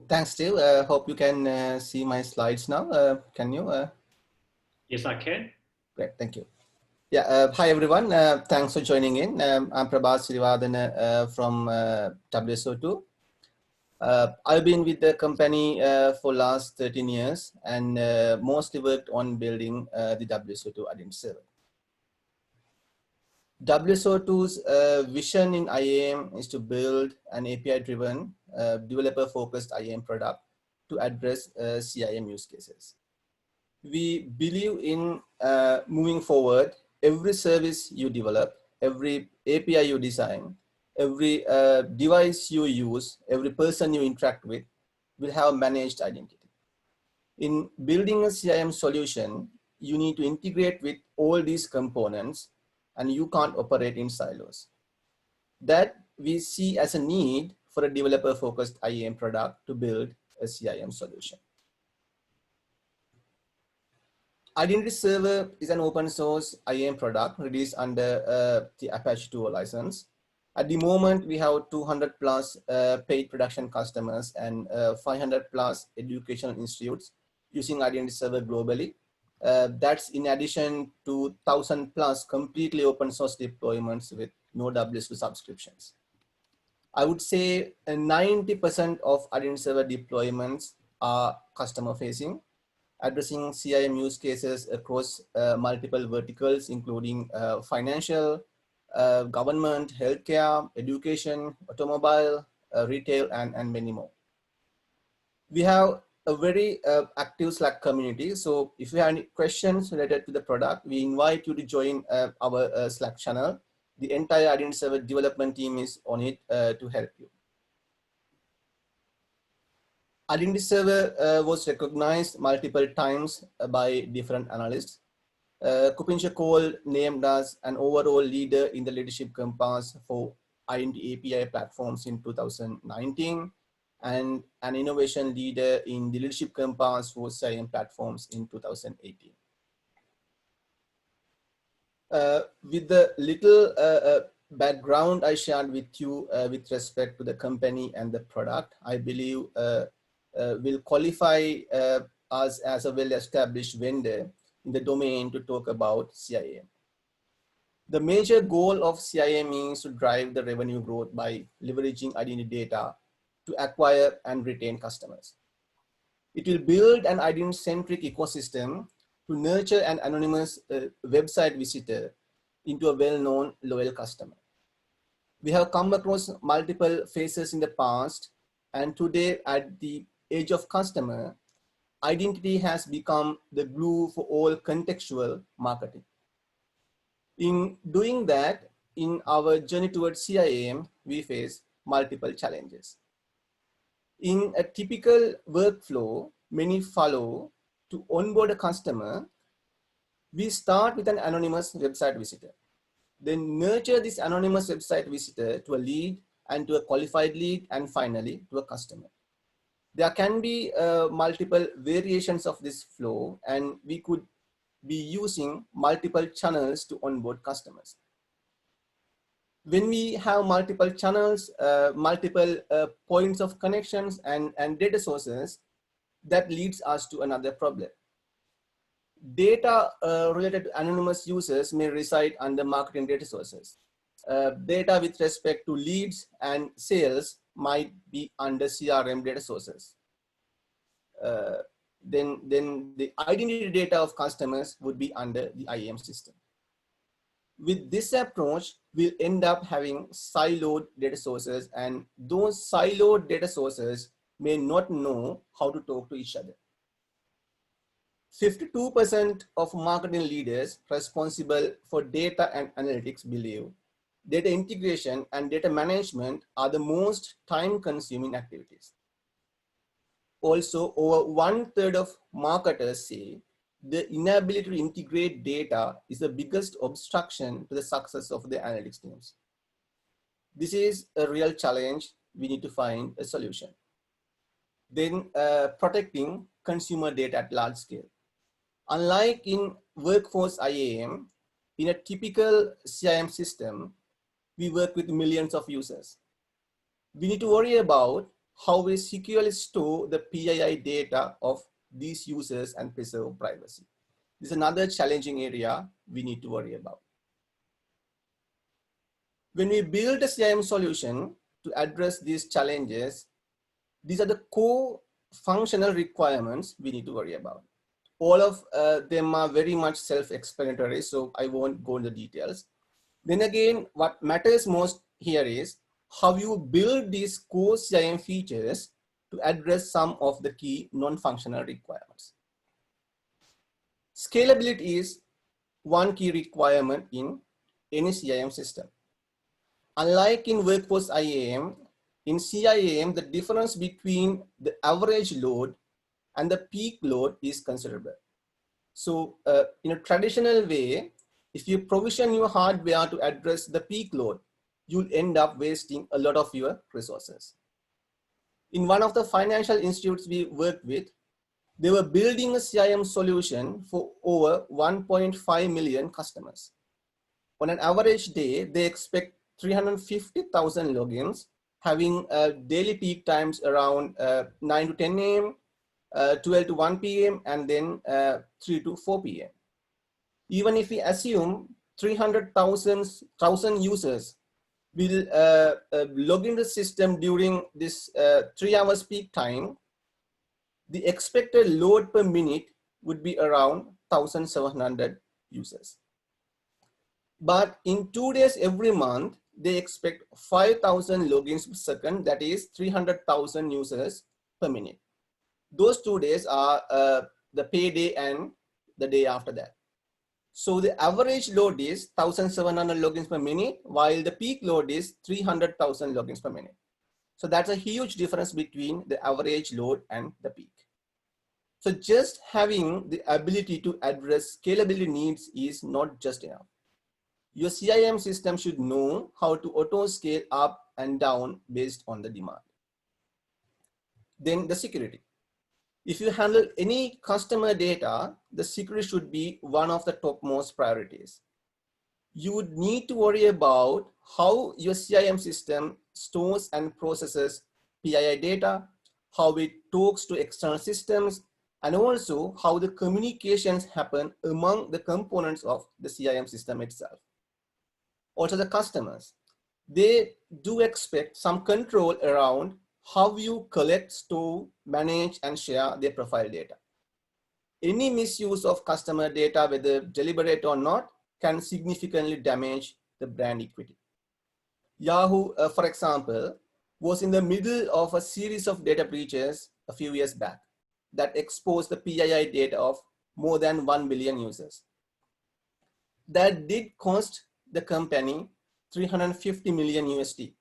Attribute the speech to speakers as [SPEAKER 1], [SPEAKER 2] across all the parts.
[SPEAKER 1] Thanks, Steve. Hope you can see my slides now. Can you?
[SPEAKER 2] Yes, I can.
[SPEAKER 1] Great, thank you. Yeah, hi everyone. Thanks for joining in. I'm Prabhat Srivadana from WSO2. I've been with the company for last 13 years and mostly worked on building the WSO2 identity server. WSO2's vision in IAM is to build an API-driven, developer-focused IAM product to address CIM use cases. We believe in moving forward. Every service you develop, every API you design, every device you use, every person you interact with will have managed identity. In building a CIM solution, you need to integrate with all these components and you can't operate in silos. That we see as a need for a developer-focused IAM product to build a CIM solution. Identity Server is an open source IAM product released under the Apache 2 license. At the moment, we have 200 plus paid production customers and 500 plus educational institutes using Identity Server globally. That's in addition to 1,000 plus completely open source deployments with no WSO subscriptions. I would say 90% of Identity Server deployments are customer facing, addressing CIM use cases across multiple verticals, including financial, government, healthcare, education, automobile, retail, and many more. We have a very active Slack community. So if you have any questions related to the product, we invite you to join our Slack channel. The entire Identity Server development team is on it to help you. Identity Server was recognized multiple times by different analysts. Kupinsha Cole named us an overall leader in the Leadership Compass for Identity API platforms in 2019 and an innovation leader in the Leadership Compass for CIM platforms in 2018. With the little background I shared with you with respect to the company and the product, I believe will qualify us as a well-established vendor in the domain to talk about CIM. The major goal of CIM is to drive the revenue growth by leveraging identity data to acquire and retain customers. It will build an identity-centric ecosystem to nurture an anonymous website visitor into a well-known loyal customer. We have come across multiple phases in the past, and today at the age of customer, identity has become the glue for all contextual marketing. In doing that, in our journey towards CIM, we face multiple challenges. In a typical workflow, many follow to onboard a customer. We start with an anonymous website visitor, then nurture this anonymous website visitor to a lead and to a qualified lead, and finally to a customer. There can be multiple variations of this flow, and we could be using multiple channels to onboard customers. When we have multiple channels, multiple points of connections and data sources, that leads us to another problem. Data related to anonymous users may reside under marketing data sources. Data with respect to leads and sales might be under CRM data sources. Then the identity data of customers would be under the IAM system. With this approach, we'll end up having siloed data sources, and those siloed data sources may not know how to talk to each other. 52% of marketing leaders responsible for data and analytics believe data integration and data management are the most time-consuming activities. Also, over 1/3 of marketers say the inability to integrate data is the biggest obstruction to the success of the analytics teams. This is a real challenge. We need to find a solution. Then protecting consumer data at large scale. Unlike in workforce IAM, in a typical CIM system, we work with millions of users. We need to worry about how we securely store the PII data of these users and preserve privacy. This is another challenging area we need to worry about. When we build a CIM solution to address these challenges, these are the core functional requirements we need to worry about. All of them are very much self-explanatory, so I won't go into details. Then again, what matters most here is how you build these core CIM features to address some of the key non-functional requirements. Scalability is one key requirement in any CIM system. Unlike in workforce IAM, in CIAM, the difference between the average load and the peak load is considerable. So in a traditional way, if you provision your hardware to address the peak load, you'll end up wasting a lot of your resources. In one of the financial institutes we worked with, they were building a CIM solution for over 1.5 million customers. On an average day, they expect 350,000 logins, having daily peak times around 9 to 10 a.m., 12 to 1 p.m., and then 3 to 4 p.m. Even if we assume 300,000 users will log in the system during this 3 hours peak time, the expected load per minute would be around 1,700 users. But in 2 days every month, they expect 5,000 logins per second, that is 300,000 users per minute. Those 2 days are the payday and the day after that. So the average load is 1,700 logins per minute, while the peak load is 300,000 logins per minute. So that's a huge difference between the average load and the peak. So just having the ability to address scalability needs is not just enough. Your CIM system should know how to auto scale up and down based on the demand. Then the security. If you handle any customer data, the security should be one of the topmost priorities. You would need to worry about how your CIM system stores and processes PII data, how it talks to external systems, and also how the communications happen among the components of the CIM system itself. Also the customers, they do expect some control around how you collect, store, manage, and share their profile data. Any misuse of customer data, whether deliberate or not, can significantly damage the brand equity. Yahoo, for example, was in the middle of a series of data breaches a few years back that exposed the PII data of more than 1 billion users. That did cost the company 350 million USD.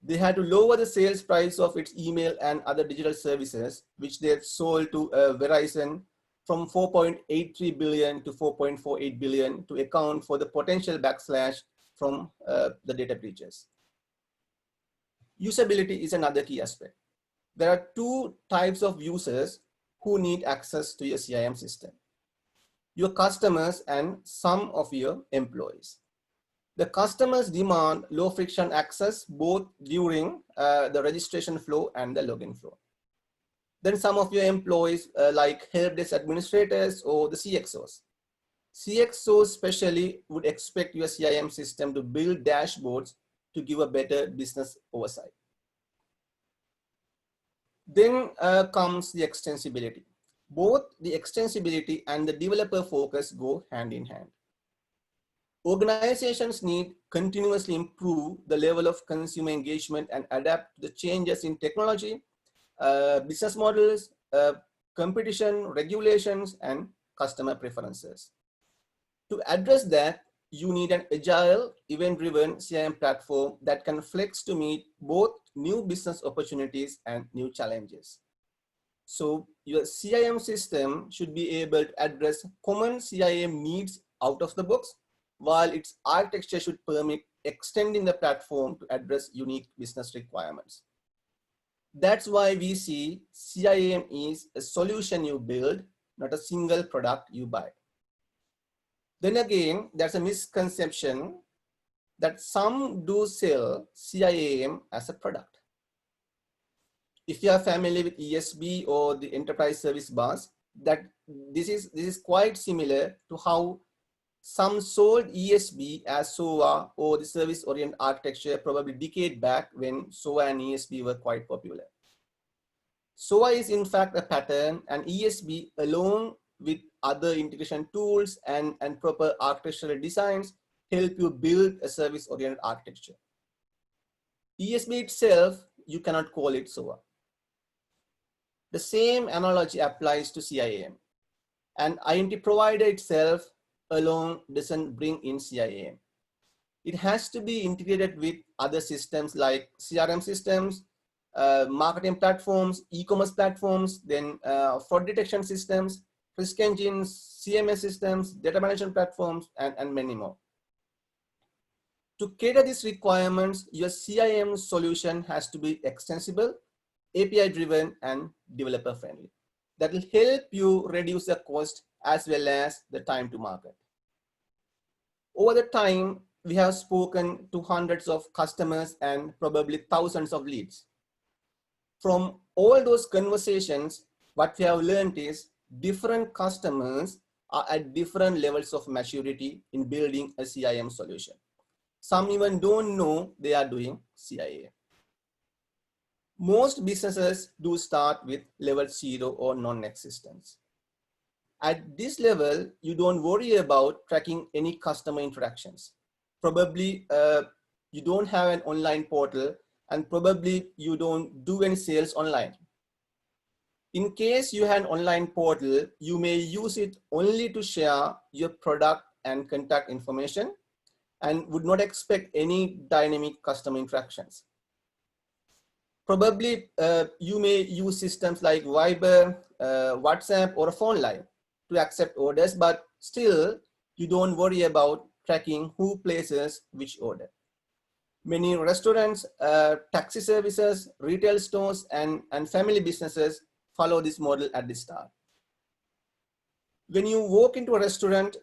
[SPEAKER 1] They had to lower the sales price of its email and other digital services, which they had sold to Verizon, from 4.83 billion to 4.48 billion to account for the potential backslash from the data breaches. Usability is another key aspect. There are two types of users who need access to your CIM system: your customers and some of your employees. The customers demand low friction access both during the registration flow and the login flow. Then some of your employees like help desk administrators or the CXOs. CXOs especially would expect your CIM system to build dashboards to give a better business oversight. Then comes the extensibility. Both the extensibility and the developer focus go hand in hand. Organizations need continuously improve the level of consumer engagement and adapt to the changes in technology, business models, competition, regulations, and customer preferences. To address that, you need an agile, event-driven CIM platform that can flex to meet both new business opportunities and new challenges. So your CIM system should be able to address common CIM needs out of the box, while its architecture should permit extending the platform to address unique business requirements. That's why we see CIM is a solution you build, not a single product you buy. Then again, there's a misconception that some do sell CIM as a product. if you are familiar with ESB or the enterprise service bus, that this is quite similar to how some sold ESB as SOA or the service-oriented architecture probably decade back when SOA and ESB were quite popular. SOA is in fact a pattern, and ESB along with other integration tools and proper architectural designs help you build a service-oriented architecture. ESB itself, you cannot call it SOA. The same analogy applies to CIAM. And identity provider itself alone doesn't bring in CIAM. It has to be integrated with other systems like CRM systems, marketing platforms, e-commerce platforms, then fraud detection systems, risk engines, CMS systems, data management platforms, and many more. To cater these requirements, your CIAM solution has to be extensible, API-driven, and developer-friendly. That will help you reduce the cost as well as the time to market. Over the time, we have spoken to hundreds of customers and probably thousands of leads. From all those conversations, what we have learned is different customers are at different levels of maturity in building a CIAM solution. Some even don't know they are doing CIAM. Most businesses do start with level 0 or non-existence. At this level, you don't worry about tracking any customer interactions. Probably you don't have an online portal, and probably you don't do any sales online. In case you have an online portal, you may use it only to share your product and contact information and would not expect any dynamic customer interactions. Probably you may use systems like Viber, WhatsApp, or a phone line to accept orders, but still you don't worry about tracking who places which order. Many restaurants, taxi services, retail stores, and family businesses follow this model at the start. When you walk into a restaurant,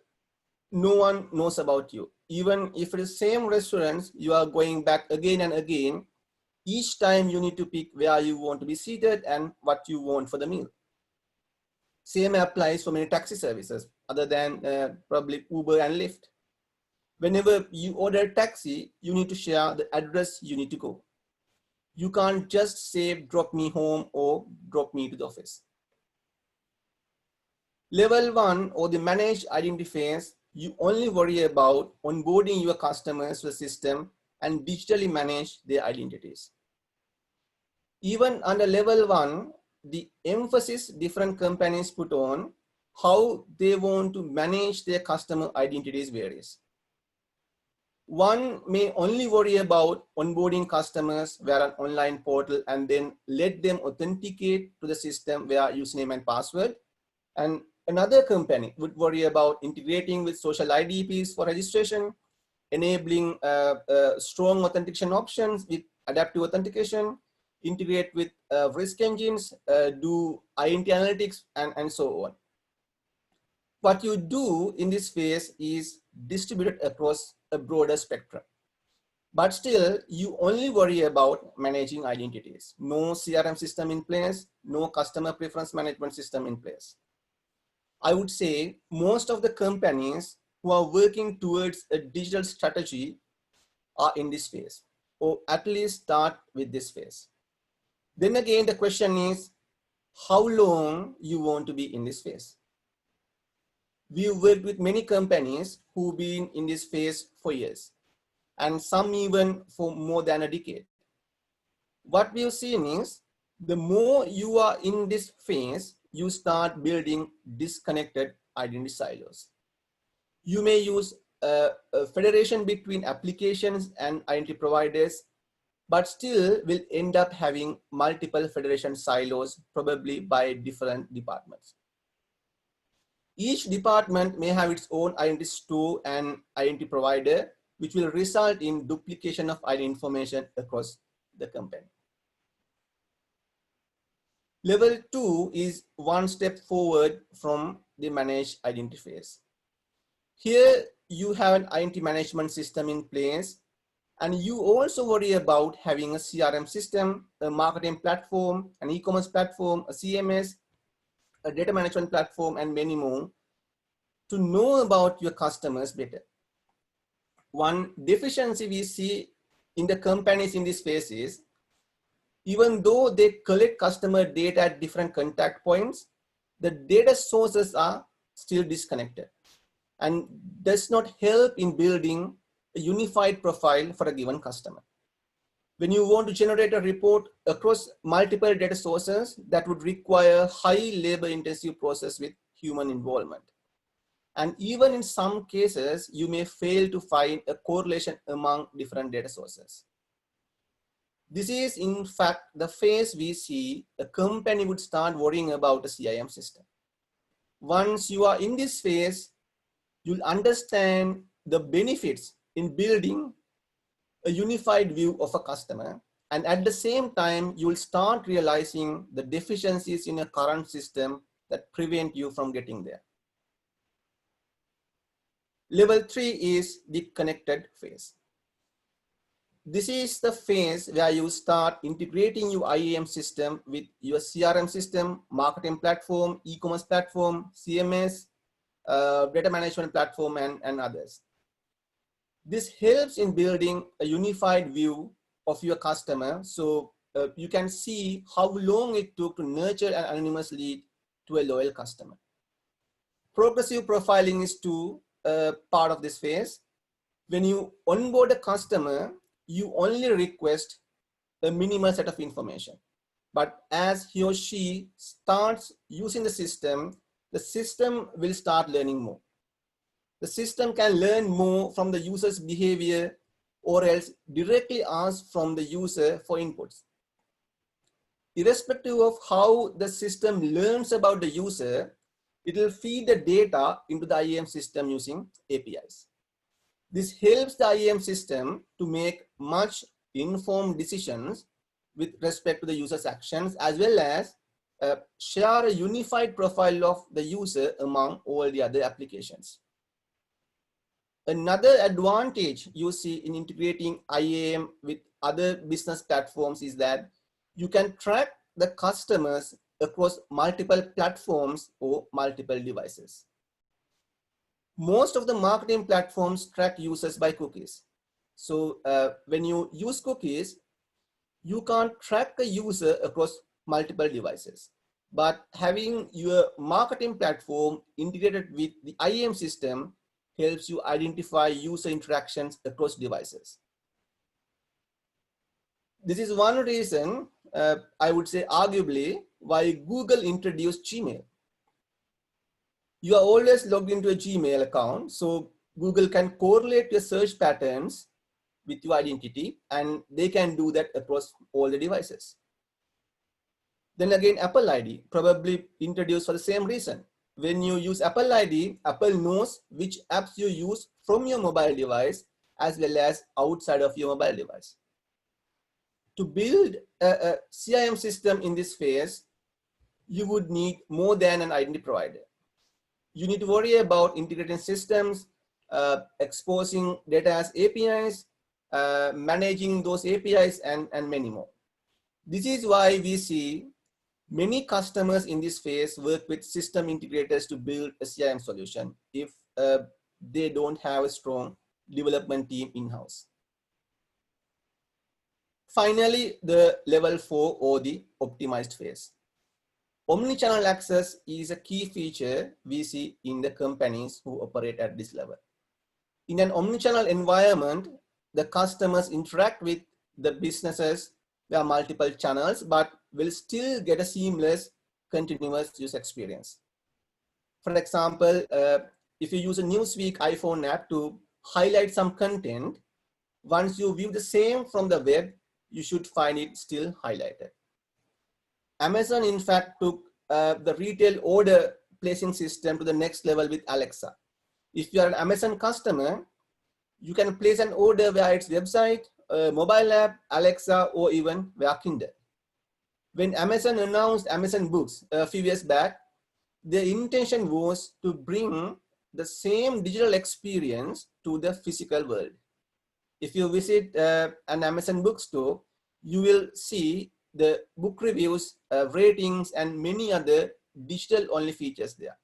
[SPEAKER 1] no one knows about you. Even if it is same restaurants, you are going back again and again. Each time you need to pick where you want to be seated and what you want for the meal. Same applies for many taxi services other than probably Uber and Lyft. Whenever you order a taxi, you need to share the address you need to go. You can't just say, drop me home or drop me to the office. Level 1 or the managed identity phase, you only worry about onboarding your customers to the system and digitally manage their identities. Even under level 1, the emphasis different companies put on how they want to manage their customer identities varies. One may only worry about onboarding customers via an online portal and then let them authenticate to the system via username and password. And another company would worry about integrating with social IDPs for registration, enabling strong authentication options with adaptive authentication, integrate with risk engines, do identity analytics, and so on. What you do in this phase is distributed across a broader spectrum. But still, you only worry about managing identities. No CRM system in place, no customer preference management system in place. I would say most of the companies who are working towards a digital strategy are in this phase, or at least start with this phase. Then again, the question is how long you want to be in this phase. We've worked with many companies who've been in this phase for years, and some even for more than a decade. What we've seen is the more you are in this phase, you start building disconnected identity silos. You may use a federation between applications and identity providers, but still will end up having multiple federation silos, probably by different departments. Each department may have its own identity store and identity provider, which will result in duplication of identity information across the company. Level 2 is one step forward from the managed identity phase. Here you have an identity management system in place, And you also worry about having a CRM system, a marketing platform, an e-commerce platform, a CMS, a data management platform, and many more to know about your customers better. One deficiency we see in the companies in this phase is, even though they collect customer data at different contact points, the data sources are still disconnected and does not help in building a unified profile for a given customer. When you want to generate a report across multiple data sources, that would require high labor intensive process with human involvement. And even in some cases, you may fail to find a correlation among different data sources. This is in fact the phase we see a company would start worrying about a CIM system. Once you are in this phase, you'll understand the benefits in building a unified view of a customer. And at the same time, you'll start realizing the deficiencies in your current system that prevent you from getting there. Level 3 is the connected phase. This is the phase where you start integrating your IAM system with your CRM system, marketing platform, e-commerce platform, CMS, data management platform, and others. This helps in building a unified view of your customer, so you can see how long it took to nurture an anonymous lead to a loyal customer. Progressive profiling is too part of this phase. When you onboard a customer, you only request a minimal set of information. But as he or she starts using the system will start learning more. The system can learn more from the user's behavior or else directly ask from the user for inputs. Irrespective of how the system learns about the user, it will feed the data into the IAM system using APIs. This helps the IAM system to make much informed decisions with respect to the user's actions, as well as share a unified profile of the user among all the other applications. Another advantage you see in integrating IAM with other business platforms is that you can track the customers across multiple platforms or multiple devices. Most of the marketing platforms track users by cookies. So when you use cookies, you can't track a user across multiple devices. But having your marketing platform integrated with the IAM system helps you identify user interactions across devices. This is one reason, I would say arguably, why Google introduced Gmail. You are always logged into a Gmail account, so Google can correlate your search patterns with your identity, and they can do that across all the devices. Then again, Apple ID, probably introduced for the same reason. When you use Apple ID, Apple knows which apps you use from your mobile device as well as outside of your mobile device. To build a CIM system in this phase, you would need more than an identity provider. You need to worry about integrating systems, exposing data as APIs, managing those APIs, and many more. This is why we see many customers in this phase work with system integrators to build a CIM solution if they don't have a strong development team in-house. Finally, the level 4 or the optimized phase. Omnichannel access is a key feature we see in the companies who operate at this level. In an omnichannel environment, the customers interact with the businesses via multiple channels, but will still get a seamless, continuous user experience. For example, if you use a Newsweek iPhone app to highlight some content, once you view the same from the web, you should find it still highlighted. Amazon, in fact, took the retail order placing system to the next level with Alexa. If you are an Amazon customer, you can place an order via its website, mobile app, Alexa, or even via Kindle. When Amazon announced Amazon Books a few years back, their intention was to bring the same digital experience to the physical world. if you visit an Amazon bookstore, you will see the book reviews, ratings, and many other digital-only features there.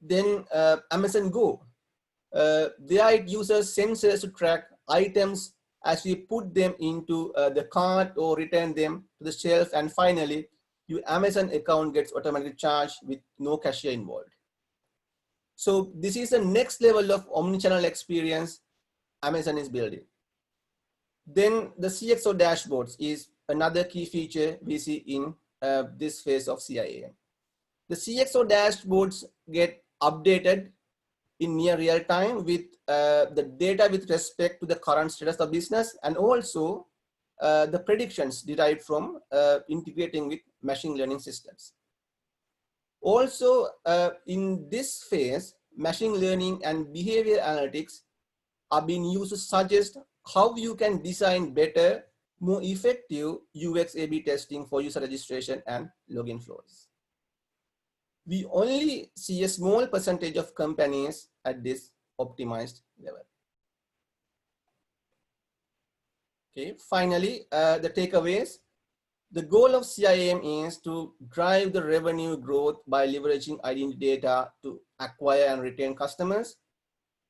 [SPEAKER 1] Then Amazon Go. There it uses sensors to track items as we put them into the cart or return them to the shelf. And finally, your Amazon account gets automatically charged with no cashier involved. So this is the next level of omnichannel experience Amazon is building. Then the CXO dashboards is another key feature we see in this phase of CIAM. The CXO dashboards get updated in near real time with the data with respect to the current status of business, and also the predictions derived from integrating with machine learning systems. Also, in this phase, machine learning and behavior analytics are being used to suggest how you can design better, more effective UX A/B testing for user registration and login flows. We only see a small percentage of companies at this optimized level. Okay, finally, the takeaways. The goal of CIAM is to drive the revenue growth by leveraging identity data to acquire and retain customers.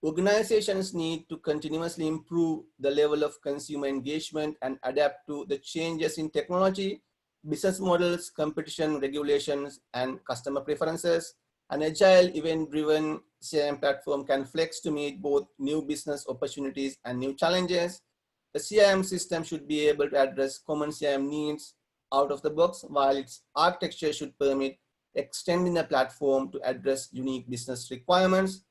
[SPEAKER 1] Organizations need to continuously improve the level of consumer engagement and adapt to the changes in technology, business models, competition, regulations, and customer preferences. An agile, event-driven CIAM platform can flex to meet both new business opportunities and new challenges. The CIAM system should be able to address common CIAM needs out of the box, while its architecture should permit extending the platform to address unique business requirements.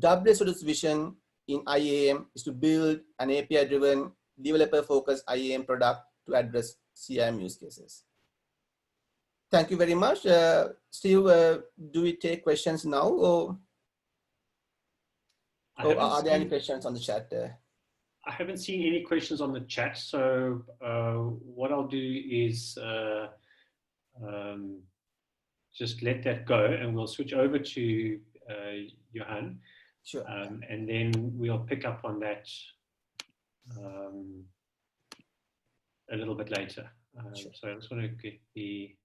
[SPEAKER 1] WSO2's vision in IAM is to build an API-driven, developer-focused IAM product to address CIAM use cases. Thank you very much. Steve, do we take questions now, or are there any questions on the chat?
[SPEAKER 2] I haven't seen any questions on the chat, so what I'll do is just let that go, and we'll switch over to Johan.
[SPEAKER 1] Sure.
[SPEAKER 2] And then we'll pick up on that a little bit later.
[SPEAKER 1] Sure.
[SPEAKER 2] So I just want to get the